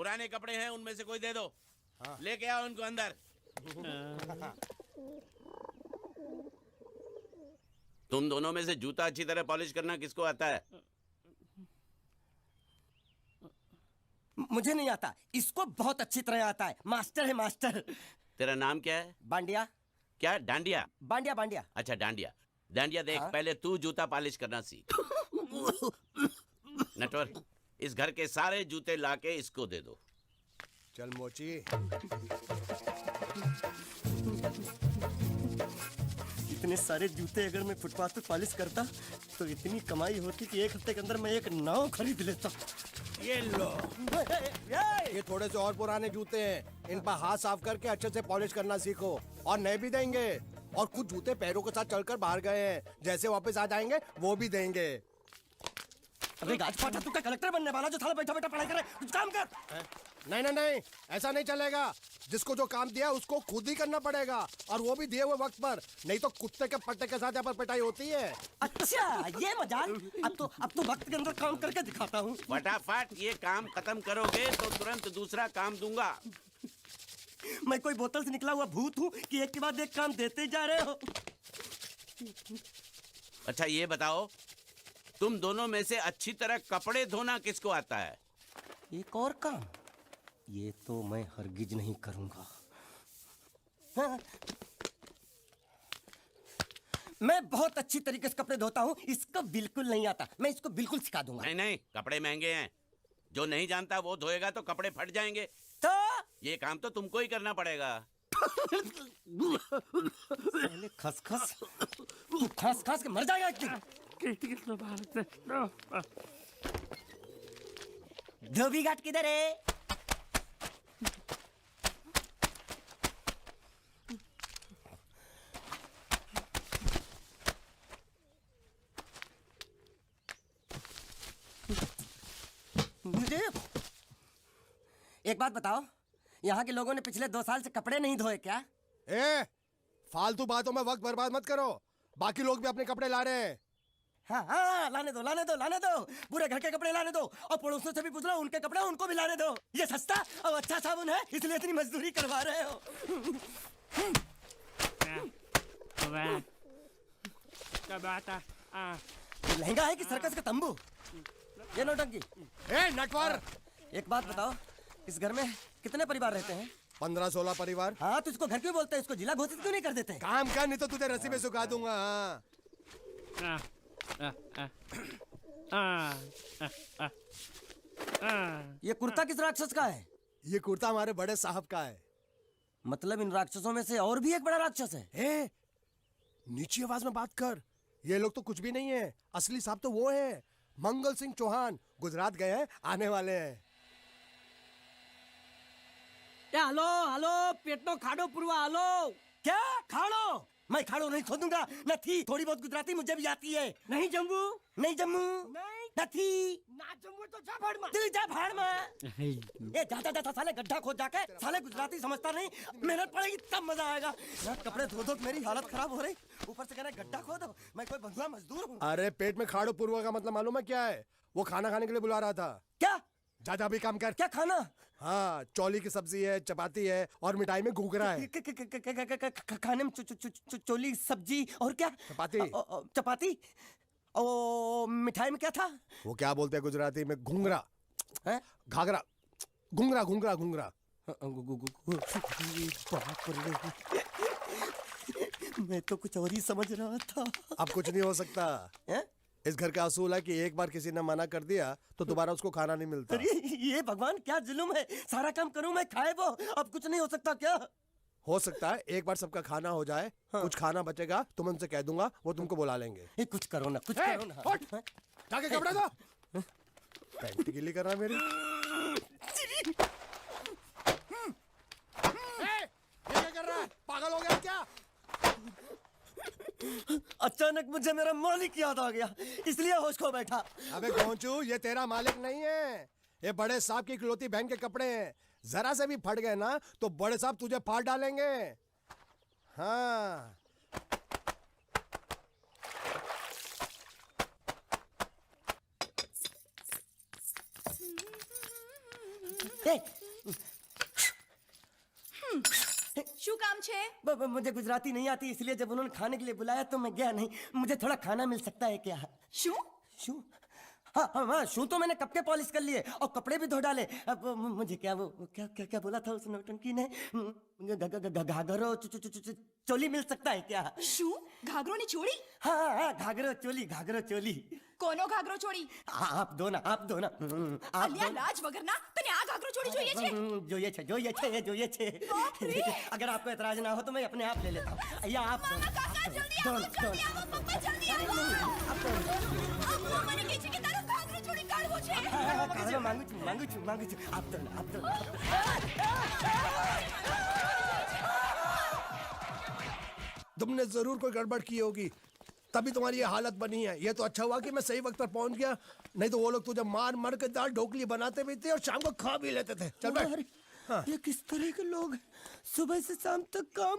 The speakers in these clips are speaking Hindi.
पुराने कपड़े हैं, उनमें से कोई दे दो। हाँ। लेके आओ उनको अंदर। तुम दोनों में से जूता अच्छी तरह पॉलिश करना किसको आता है? मुझे नहीं आता, इसको बहुत अच्छी तरह आता है। मास्टर है मास्टर। तेरा नाम क्या है? बांडिया। क्या? डांडिया? बांडिया बांडिया। अच्छा डांडिया। डांडिया देख, हाँ? पहले तू जूता पॉलिश करना सीख। नटवर, इस घर के सारे जूते लाके इसको दे दो। चल मोची। इतने सारे जूते अगर मैं फुटपाथ पे पॉलिश करता तो इतनी कमाई होती कि एक हफ्ते के अंदर मैं एक नाव खरीद लेता। ये लो। ये थोड़े से और पुराने जूते हैं, इन पर हाथ साफ करके अच्छे से पॉलिश करना सीखो। और नए भी देंगे। और कुछ जूते पैरों के साथ चलकर बाहर गए हैं, जैसे वापस आ जाएंगे वो भी देंगे। अबे गाजपाटा, तू क्या कलेक्टर बनने वाला जो साला बैठा बैठा पढ़ाई करे? कुछ काम कर। नहीं नहीं नहीं, ऐसा नहीं चलेगा। जिसको जो काम दिया उसको खुद ही करना पड़ेगा, और वो भी दिए हुए वक्त पर। नहीं तो कुत्ते के पट्टे के साथ यहाँ पर पिटाई होती है। अच्छा ये मजाल। अब तो वक्त के अंदर काम करके दिखाता हूँ। फटाफट ये काम खत्म करोगे तो तुरंत दूसरा काम दूंगा। मैं कोई बोतल से निकला हुआ भूत हूँ कि एक के बाद एक काम देते जा रहे हो? अच्छा ये बताओ, तुम दोनों में से अच्छी तरह कपड़े धोना किसको आता है? एक और काम? ये तो मैं हरगिज नहीं करूंगा। हाँ। मैं बहुत अच्छी तरीके से कपड़े धोता हूँ, इसको बिल्कुल नहीं आता। मैं इसको बिल्कुल सिखा दूंगा। नहीं नहीं, कपड़े महंगे हैं। जो नहीं जानता वो धोएगा तो कपड़े फट जाएंगे। तो ये काम तो तुमको ही करना पड़ेगा। पहले खसखस, तू खस खस के मर जाएगा एक दिन। धोबी घाट किधर है? मुझे एक बात बताओ, यहाँ के लोगों ने पिछले 2 साल से कपड़े नहीं धोए क्या? ए, फालतू बातों में वक्त बर्बाद मत करो। बाकी लोग भी अपने कपड़े ला रहे हैं। हाँ हाँ, लाने दो लाने दो लाने दो। पूरे घर के कपड़े लाने दो, और पड़ोसियों से भी पूछ लो, उनके कपड़े उनको भी लाने दो। ये सस्ता और अच्छा साबुन है, इसलिए इतनी मजदूरी करवा रहे हो। ये लहंगा है कि सर्कस का तंबू? ये नौटंकी। ए नटवर, एक बात बताओ, इस घर में कितने परिवार रहते हैं? 15-16 परिवार। हाँ, तो इसको घर क्यों बोलते हैं? इसको जिला घोषित क्यों नहीं कर देते? काम कर, नहीं तो तुझे रस्सी में सुखा दूंगा। ये कुर्ता किस राक्षस का है? ये कुर्ता हमारे बड़े साहब का है। मतलब इन राक्षसों में से और भी एक बड़ा राक्षस है? ए, नीची आवाज में बात कर। ये लोग तो कुछ भी नहीं है, असली साहब तो वो है, मंगल सिंह चौहान। गुजरात गए हैं, आने वाले हैं। हालो हालो, पेटनो खाड़ो पुरवा हालो। क्या खाड़ो? मैं खाड़ो नहीं खोदूंगा। नहीं, थोड़ी बहुत गुजराती मुझे भी आती है। नहीं जम्मू, नहीं जम्मू, नहीं ना जम्मू तो जा भाड़ में। तू जा भाड़ में। ये जा जा साले गड्ढा खोद जाके। साले गुजराती समझता नहीं, मेहनत पड़ेगी तब मजा आएगा। ना कपड़े धो धो मेरी हालत खराब हो रही, ऊपर से कहना गड्ढा खोदो। मैं कोई बंधुआ मजदूर हूँ? अरे पेट में खाड़ो पूर्वा का मतलब मालूम है क्या है? वो खाना खाने के लिए बुला रहा था। क्या? जा भी काम कर। क्या खाना? हाँ, चौली की सब्जी है, चपाती है, और मिठाई में घूघरा है। खाने में चोली सब्जी और क्या? चपाती। चपाती। ओ मिठाई में क्या था? वो क्या बोलते हैं गुजराती में? घूंघरा। है? घाघरा। घूंघरा घूंघरा घूंघरा। बाप रे, मैं तो कुछ और ही समझ रहा था। अब कुछ नहीं हो सकता है? इस घर का असूल है कि एक बार किसी ने मना कर दिया तो दोबारा उसको खाना नहीं मिलता। अरे ये भगवान क्या जुल्म है। सारा काम करूं मैं, खाए वो। अब कुछ नहीं हो सकता क्या? हो सकता है एक बार सबका खाना हो जाए। हाँ। कुछ खाना बचेगा तो मैं उनसे कह दूंगा, वो तुमको बुला लेंगे। कुछ करो ना, कुछ करो ना। जाके कपड़े दो। पैंट गीली कर रहा मेरी। ये क्या कर रहा है? पागल हो गया क्या? अचानक मुझे मेरा मालिक याद आ गया, इसलिए होश खो बैठा। अबे गोंचू, ये तेरा मालिक नहीं है, ये बड़े साहब की इकलौती बहन के कपड़े हैं। जरा से भी फट गए ना तो बड़े साहब तुझे फाड़ डालेंगे। हाँ। શું કામ છે? मुझे गुजराती नहीं आती, इसलिए जब उन्होंने खाने के लिए बुलाया तो मैं गया नहीं। मुझे थोड़ा खाना मिल सकता है क्या? શું? शू? हाँ हाँ हाँ, शू तो मैंने कब के पॉलिश कर लिए और कपड़े भी धो डाले। अब मुझे क्या वो क्या क्या क्या बोला था उस नौटंकी ने? घाघरो चोली मिल सकता है क्या? શું? ઘાઘરોની ચોળી? हाँ हाँ, घाघरो चोली। કોનો ઘાઘરો ચોળી? आप दो ना आप दो અલ્યા લાજ વગરના તને આ ઘાઘરો ચોળી જોઈએ છે? જોઈએ છે। अगर आपको एतराज ना हो तो मैं अपने आप ले लेता हूँ। या आप મામા કાકા જલ્દી આવો, જલ્દી આવો, પપ્પા જલ્દી આવો। અમ્મા મને કહે છે કે તારો ઘાઘરો ચોળી કાઢવો છે। मांगू छू आप दो तुमने जरूर कोई गड़बड़ की होगी, तभी तुम्हारी ये हालत बनी है। ये तो अच्छा हुआ कि मैं सही वक्त पर पहुंच गया, नहीं तो वो लोग तुझे मार के दाल ढोकली बनाते भी थे और शाम को खा भी लेते थे। चल बैठ। अरे, ये किस तरह के लोग हैं? सुबह से शाम तक काम,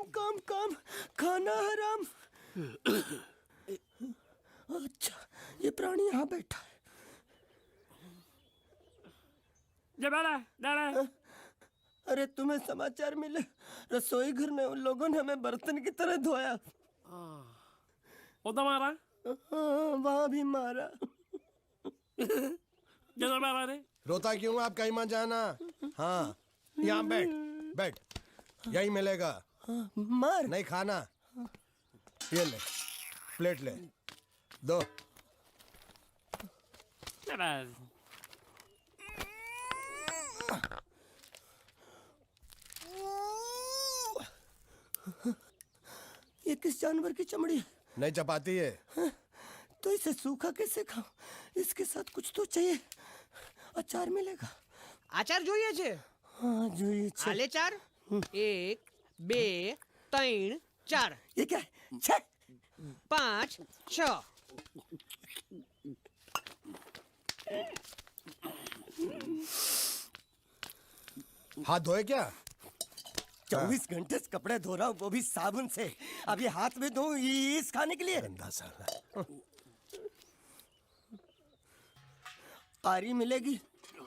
खाना हराम। अच्छा, ये प्राणी यहाँ बैठा है। अरे तुम्हें समाचार मिले? रसोई घर में उन लोगों ने हमें बर्तन की तरह धोया। मारा वहाँ भी मारा। रोता क्यों? आप कहीं मत जाना। हाँ, यहाँ बैठ, यही मिलेगा। मार नहीं खाना, ये ले, प्लेट ले, दो। ये किस जानवर की चमड़ी है? नहीं चपाती है। तो इसे सूखा कैसे खाऊं? इसके साथ कुछ तो चाहिए। अचार मिलेगा? આચાર જોઈએ છે? हाँ જોઈએ છે। આલે ચાર 1 2 3 4 ये क्या है? 6 5 6 हाथ धोए क्या? 24 घंटे से कपड़े धो रहा हूँ, वो भी साबुन से। अब ये हाथ में धो इस खाने के लिए? गंदा साला। आरी मिलेगी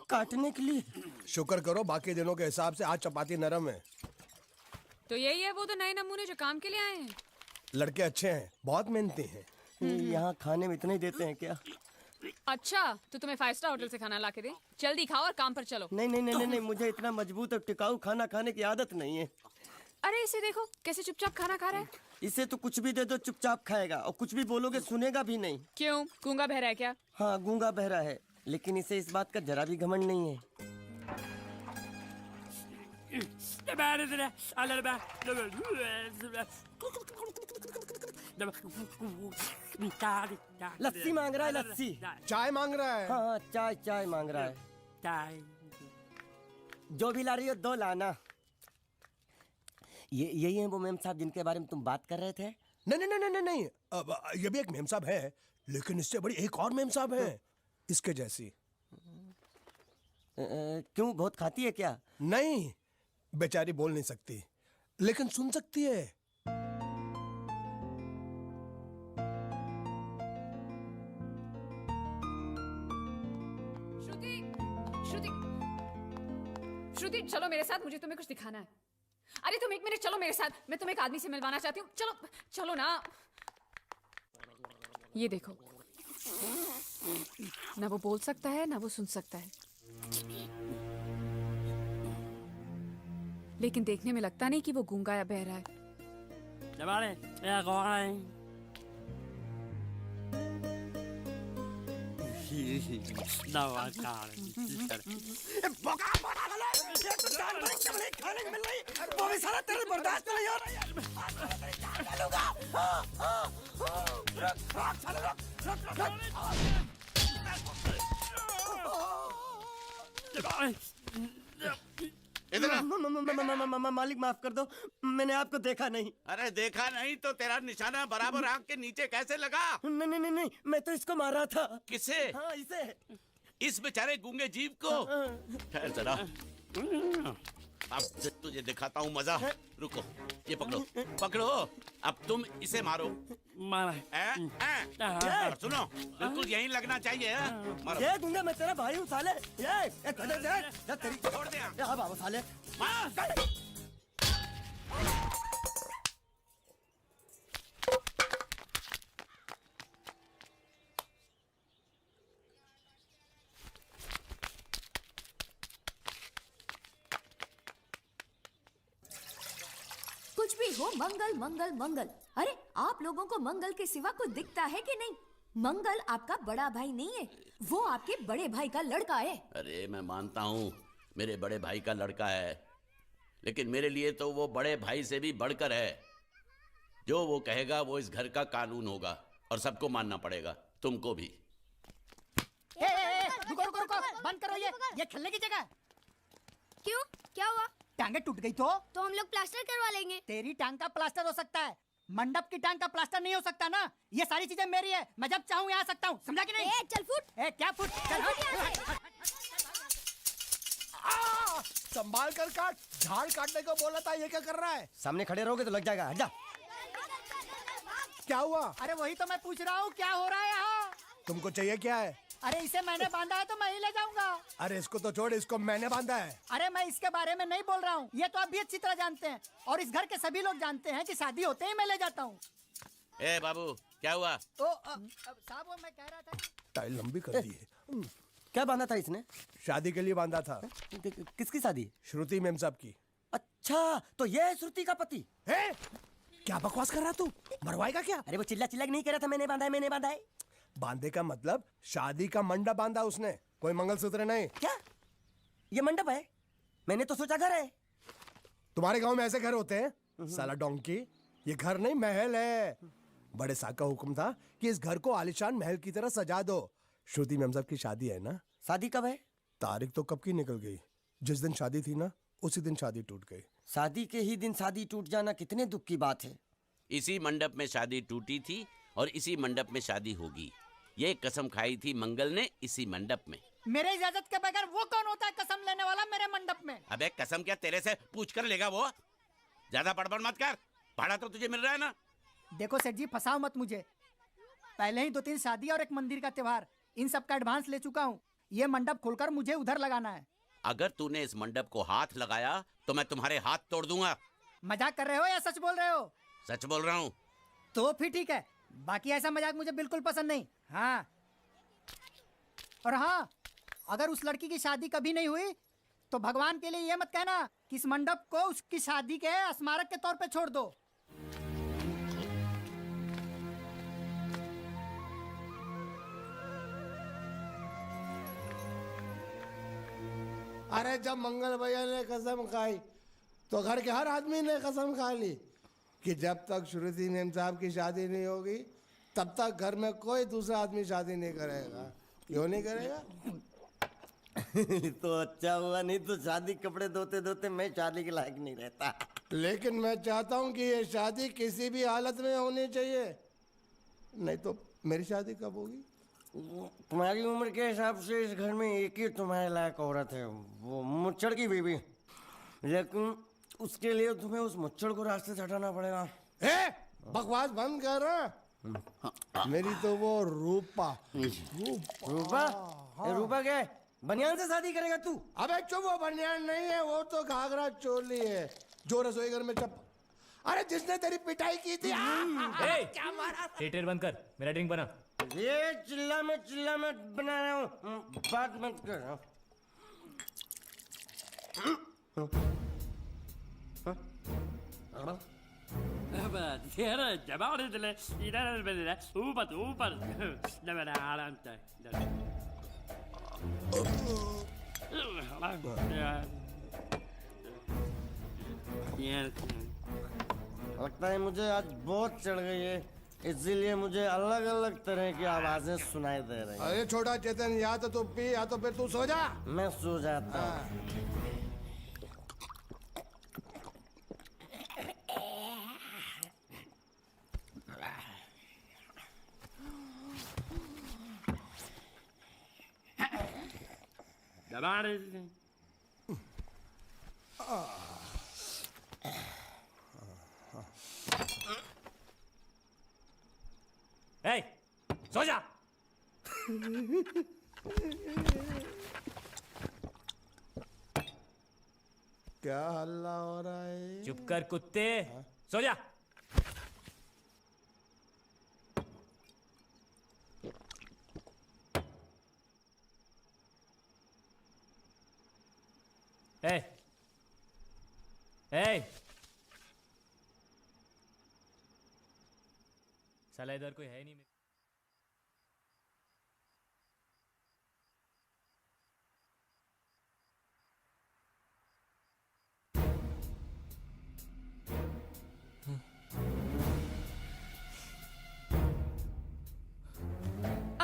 काटने के लिए? शुक्र करो बाकी दिनों के हिसाब से आज चपाती नरम है। तो यही है वो तो नए नमूने जो काम के लिए आए हैं। लड़के अच्छे हैं, बहुत मेहनती हैं। यहाँ खाने में इतना ही देते हैं क्या? अच्छा तो तुम्हें 5 स्टार होटल से खाना ला के दे? जल्दी खाओ और काम पर चलो। नहीं, मुझे इतना मजबूत और टिकाऊ खाना खाने की आदत नहीं है। अरे इसे देखो कैसे चुपचाप खाना खा रहा है। इसे तो कुछ भी दे दो चुपचाप खाएगा, और कुछ भी बोलोगे सुनेगा भी नहीं। क्यों, गूंगा बहरा है क्या? हाँ गूंगा बहरा है, लेकिन इसे इस बात का जरा भी घमंड नहीं है। लस्सी मांग रहा है, लस्सी। चाय मांग रहा है। हाँ चाय मांग रहा है। जो भी ला रही हो 2 लाना। यही है वो मेम साहब जिनके बारे में तुम बात कर रहे थे? नहीं। अब ये भी एक मेम साहब है, लेकिन इससे बड़ी एक और मेम साहब है, इसके जैसी। क्यों, बहुत खाती है क्या? नहीं, बेचारी बोल नहीं सकती, लेकिन सुन सकती है। श्रुति चलो मेरे साथ, मुझे तुम्हें कुछ दिखाना है। अरे तुम 1 मिनट चलो मेरे साथ, मैं तुम्हें एक आदमी से मिलवाना चाहती हूँ। चलो ना। ये देखो, ना वो बोल सकता है ना वो सुन सकता है, लेकिन देखने में लगता नहीं कि वो गूंगा या बहरा है। वो भी सारा तेरे बर्दाश्त नहीं हो रहा मालिक माफ कर दो, मैंने आपको देखा नहीं। अरे देखा नहीं तो तेरा निशाना बराबर आंख के नीचे कैसे लगा? नहीं, मैं तो इसको मार रहा था। किसे? हाँ इसे। इस बेचारे गूंगे जीव को? ठहर जरा। अब तुझे दिखाता हूँ मजा। रुको, ये पकड़ो पकड़ो, अब तुम इसे मारो। मारा सुनो, बिल्कुल यहीं लगना चाहिए। मारो। ये दूंगा मैं, तेरा भाई हूँ साले। ये तेरी छोड़ दे। हाँ बाबा साले। मार। कुछ भी हो, मंगल मंगल मंगल। अरे आप लोगों को मंगल के सिवा कुछ दिखता है कि नहीं? मंगल आपका बड़ा भाई नहीं है, वो आपके बड़े भाई का लड़का है। अरे मैं मानता हूँ मेरे बड़े भाई का लड़का है, लेकिन मेरे लिए तो वो बड़े भाई से भी बढ़कर है। जो वो कहेगा वो इस घर का कानून होगा और सबको मानना पड़ेगा, तुमको भी। रुको रुको रुको, बंद करो ये खेलने की जगह। क्यों, क्या हुआ? टांगे टूट गई तो हम लोग प्लास्टर करवा लेंगे। तेरी टांग का प्लास्टर हो सकता है, मंडप की टांग का प्लास्टर नहीं हो सकता ना। ये सारी चीजें मेरी है, मैं जब चाहूँ यहाँ आ सकता हूँ, समझा कि नहीं? चल फुट। क्या फुट? चल हट। संभाल कर काट, झाड़ काटने को बोला था, ये क्या कर रहा है? सामने खड़े रहोगे तो लग जाएगा, हट जा। क्या हुआ? अरे वही तो मैं पूछ रहा हूँ, क्या हो रहा है यहाँ? तुमको चाहिए क्या है? अरे इसे मैंने बांधा है तो मैं ही ले जाऊंगा। अरे इसको तो छोड़, इसको मैंने बांधा है। अरे मैं इसके बारे में नहीं बोल रहा हूँ, ये तो आप भी अच्छी तरह जानते हैं और इस घर के सभी लोग जानते हैं कि शादी होते ही मैं ले जाता हूँ। ए बाबू, क्या हुआ? साहब वो मैं कह रहा था। टाइल लंबी कर दी है। क्या बांधा था इसने? शादी के लिए बांधा था। किसकी शादी? श्रुति मेम साहब की। अच्छा, तो ये है श्रुति का पति? है? क्या बकवास कर रहा तू? मरवाएगा क्या? अरे वो चिल्ला चिल्ला नहीं कह रहा था मैंने बांधा है, मैंने बांधा है। बांधे का मतलब शादी का मंडप बांधा उसने, कोई मंगलसूत्र नहीं। क्या ये मंडप है? मैंने तो सोचा घर है। तुम्हारे गांव में ऐसे घर होते हैं साला डोंकी? ये घर नहीं, महल है। बड़े साहब का हुक्म था कि इस घर को आलीशान महल की तरह सजा दो। श्रुति मेम साहब की शादी है ना? शादी कब है? तारीख तो कब की निकल गई। जिस दिन शादी थी ना, उसी दिन शादी टूट गई। शादी के ही दिन शादी टूट जाना कितने दुख की बात है। इसी मंडप में शादी टूटी थी और इसी मंडप में शादी होगी। ये कसम खाई थी मंगल ने इसी मंडप में। मेरे इजाजत के बगैर वो कौन होता है कसम लेने वाला मेरे मंडप में? अबे कसम क्या तेरे से पूछ कर लेगा वो? ज्यादा बड़बड़ मत कर, भाड़ा तो तुझे मिल रहा है ना। देखो सेठ जी, फंसाओ मत मुझे। पहले ही 2-3 शादी और एक मंदिर का त्योहार, इन सब का एडवांस ले चुका हूँ। ये मंडप खोलकर मुझे उधर लगाना है। अगर तूने इस मंडप को हाथ लगाया तो मैं तुम्हारे हाथ तोड़ दूंगा। मजाक कर रहे हो या सच बोल रहे हो? सच बोल रहा हूँ। तो फिर ठीक है, बाकी ऐसा मजाक मुझे बिल्कुल पसंद नहीं। हाँ, और हाँ, अगर उस लड़की की शादी कभी नहीं हुई तो भगवान के लिए ये मत कहना कि इस मंडप को उसकी शादी के स्मारक के तौर पे छोड़ दो। अरे जब मंगल भैया ने कसम खाई तो घर के हर आदमी ने कसम खा ली कि जब तक श्रुति मेम साहब की शादी नहीं होगी तब तक घर में कोई दूसरा आदमी शादी नहीं करेगा। क्यों नहीं करेगा? तो अच्छा हुआ, नहीं तो शादी कपड़े धोते धोते मैं शादी के लायक नहीं रहता। लेकिन मैं चाहता हूँ कि ये शादी किसी भी हालत में होनी चाहिए, नहीं तो मेरी शादी कब होगी? तुम्हारी उम्र के हिसाब से इस घर में एक ही तुम्हारे लायक औरत है, वो मुच्छड़ की बीवी। लेकिन उसके लिए तुम्हें उस मुच्छड़ को रास्ते से हटाना पड़ेगा। बकवास बंद कर। मेरी तो वो रूपा। रूपा? रूपा क्या है? बनियान से शादी करेगा तू? अबे चुप, वो बनियान नहीं है, वो तो घाघरा चोली है जो रसोई घर में अरे जिसने तेरी पिटाई की थी। क्या मारा? थिएटर बंद कर, मेरा ड्रिंक बना। ये चिल्ला में बना रहा हूँ, बात मत कर। लगता है मुझे आज बहुत चढ़ गई है, इसीलिए मुझे अलग अलग तरह की आवाजें सुनाई दे रही हैं। अरे छोटा चेतन, या तो तू पी या तो फिर तू सो जा। मैं सो जाता हूँ। दबा क्या हल्ला हो रहा है? चुप कर कुत्ते, सो जा। ए, ए, साला इधर कोई है नहीं।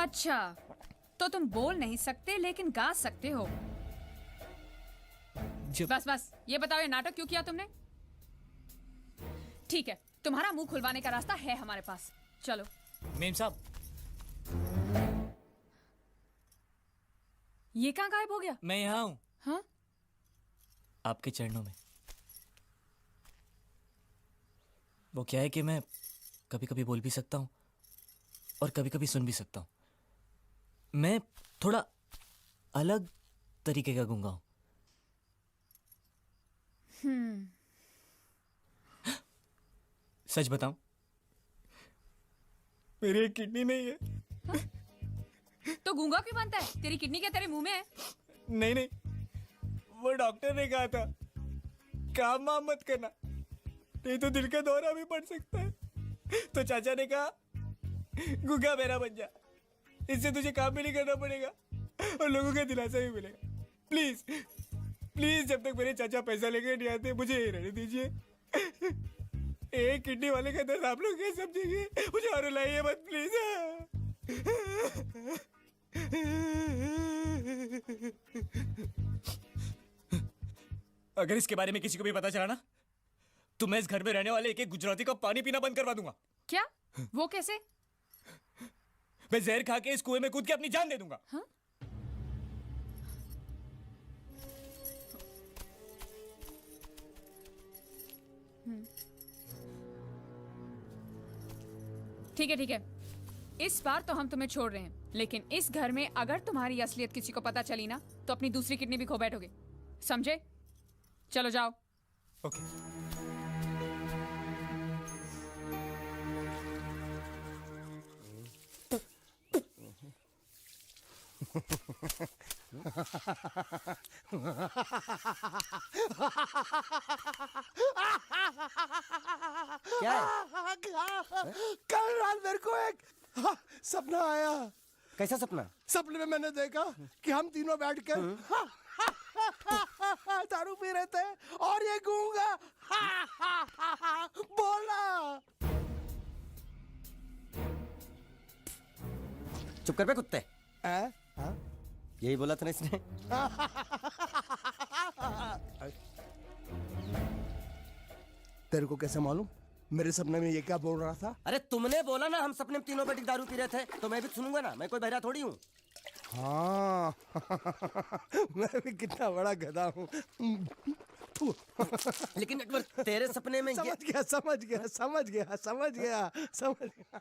अच्छा, तो तुम बोल नहीं सकते लेकिन गा सकते हो। बस बस, ये बताओ ये नाटक क्यों किया तुमने? ठीक है, तुम्हारा मुंह खुलवाने का रास्ता है हमारे पास। चलो। मेम साहब, ये कहाँ गायब हो गया? मैं यहाँ हूँ, हाँ? आपके चरणों में। वो क्या है कि मैं कभी कभी बोल भी सकता हूँ और कभी कभी सुन भी सकता हूँ। मैं थोड़ा अलग तरीके का गूंगा हूँ। सच बताऊं, मेरी एक किडनी नहीं है। तो गूंगा क्यों बनता है? तेरी किडनी क्या तेरे मुंह में है? नहीं नहीं, वो डॉक्टर ने कहा था काम वाम मत करना, नहीं तो दिल का दौरा भी पड़ सकता है। तो चाचा ने कहा गूंगा मेरा बन जा, इससे तुझे काम भी नहीं करना पड़ेगा और लोगों का दिलासा भी मिलेगा। प्लीज प्लीज, जब तक मेरे चाचा पैसा लेके नहीं आते मुझे ये रहने दीजिए। एक किडनी वाले का दर्द आप लोग क्या समझेंगे? मुझे और रुलाइए मत प्लीज। अगर इसके बारे में किसी को भी पता चला ना, तो मैं इस घर में रहने वाले एक एक गुजराती का पानी पीना बंद करवा दूंगा। क्या? वो कैसे? मैं जहर खा के इस कुएं में कूद के अपनी जान दे दूंगा। हाँ? ठीक है ठीक है, इस बार तो हम तुम्हें छोड़ रहे हैं, लेकिन इस घर में अगर तुम्हारी असलियत किसी को पता चली ना, तो अपनी दूसरी किडनी भी खो बैठोगे, समझे? चलो जाओ। ओके। क्या है? कल रात मेरे को एक सपना आया। कैसा सपना? सपने में मैंने देखा कि हम तीनों बैठकर दारू पी रहे थे और ये गूंगा बोला। चुप कर बे कुत्ते। यही बोला था ना इसने। तेरे को कैसे मालूम मेरे सपने में ये क्या बोल रहा था? अरे तुमने बोला ना हम सपने में तीनों बैठ के दारू पी रहे थे, तो मैं भी सुनूंगा ना, मैं कोई बहरा थोड़ी हूँ। हाँ मैं भी कितना बड़ा गधा हूँ। लेकिन एक बार तेरे सपने में समझ गया समझ गया समझ गया समझ गया समझ गया।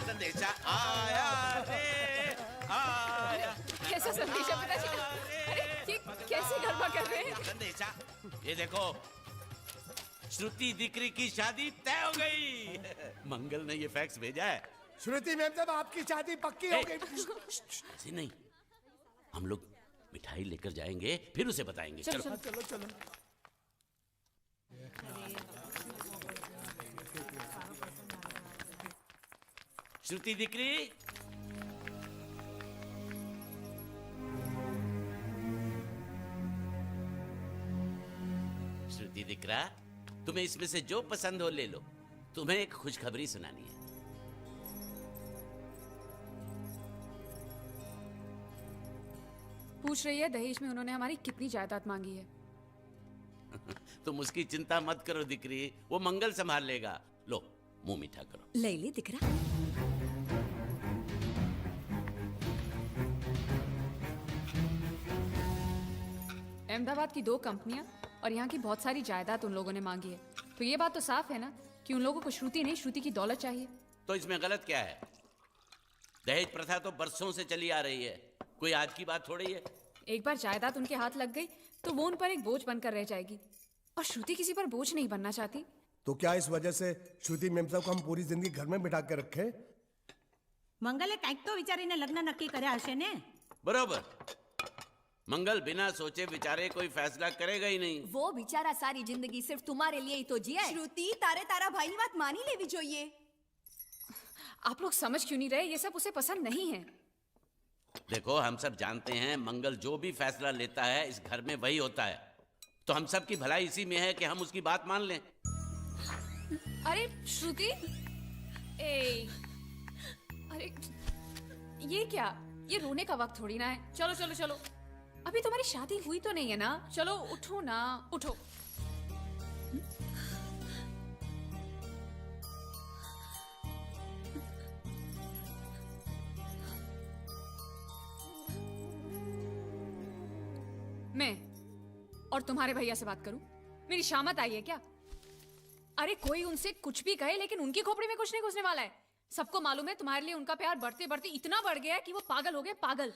संदेशा आया रे आया। कैसा संदेशा पिताजी? अरे ये कैसे गरबा कर रहे हैं? संदेशा, ये देखो, श्रुति दिकरी की शादी तय हो गई। मंगल ने ये फैक्स भेजा है। श्रुति मैम साहब आपकी शादी पक्की हो गई। ऐसे नहीं, हम लोग मिठाई लेकर जाएंगे फिर उसे बताएंगे। चलो, चलो चलो चलो। श्रुति दिकरी, श्रुति दिकरा, तुम्हें इसमें से जो पसंद हो ले लो। तुम्हें एक खुशखबरी सुनानी है। पूछ रही है दहेज में उन्होंने हमारी कितनी जायदाद मांगी है। तुम उसकी चिंता मत करो दिकरी, वो मंगल संभाल लेगा। लो मुंह मीठा करो। ले ले दिख रहा। अहमदाबाद की 2 कंपनियां और यहाँ की बहुत सारी जायदाद उन लोगों ने मांगी है। तो ये बात तो साफ है ना कि उन लोगों को श्रुति नहीं, श्रुति की दौलत चाहिए। तो इसमें गलत क्या है? दहेज प्रथा तो बरसों से चली आ रही है, कोई आज की बात थोड़ी है। एक बार जायदाद उनके हाथ लग गई तो वो उन पर एक बोझ बनकर रह जाएगी, और श्रुति किसी पर बोझ नहीं बनना चाहती। तो क्या इस वजह से श्रुति मेम साहब को हम पूरी जिंदगी घर में बिठा के रखे? મંગલે કંઈક તો વિચારીને લગ્ન નક્કી કર્યા હશે ને? बरोबर। मंगल बिना सोचे विचारे कोई फैसला करेगा ही नहीं। वो बेचारा सारी जिंदगी सिर्फ तुम्हारे लिए ही तो जिया है। श्रुति तारे तारा भाई ની વાત માની લેવી જોઈએ। आप लोग समझ क्यों नहीं रहे? ये सब उसे पसंद नहीं है। देखो, हम सब जानते हैं मंगल जो भी फैसला लेता है इस घर में वही होता है, तो हम सब की भलाई इसी में है कि हम उसकी बात मान लें। अरे श्रुति, अरे ये क्या? ये रोने का वक्त थोड़ी ना है। चलो चलो चलो, अभी तुम्हारी शादी हुई तो नहीं है ना? चलो उठो ना, उठो। मैं और तुम्हारे भैया से बात करूं? मेरी शामत आई है क्या? अरे कोई उनसे कुछ भी कहे, लेकिन उनकी खोपड़ी में कुछ नहीं घुसने वाला है। सबको मालूम है तुम्हारे लिए उनका प्यार बढ़ते बढ़ते इतना बढ़ गया है कि वो पागल हो गए, पागल।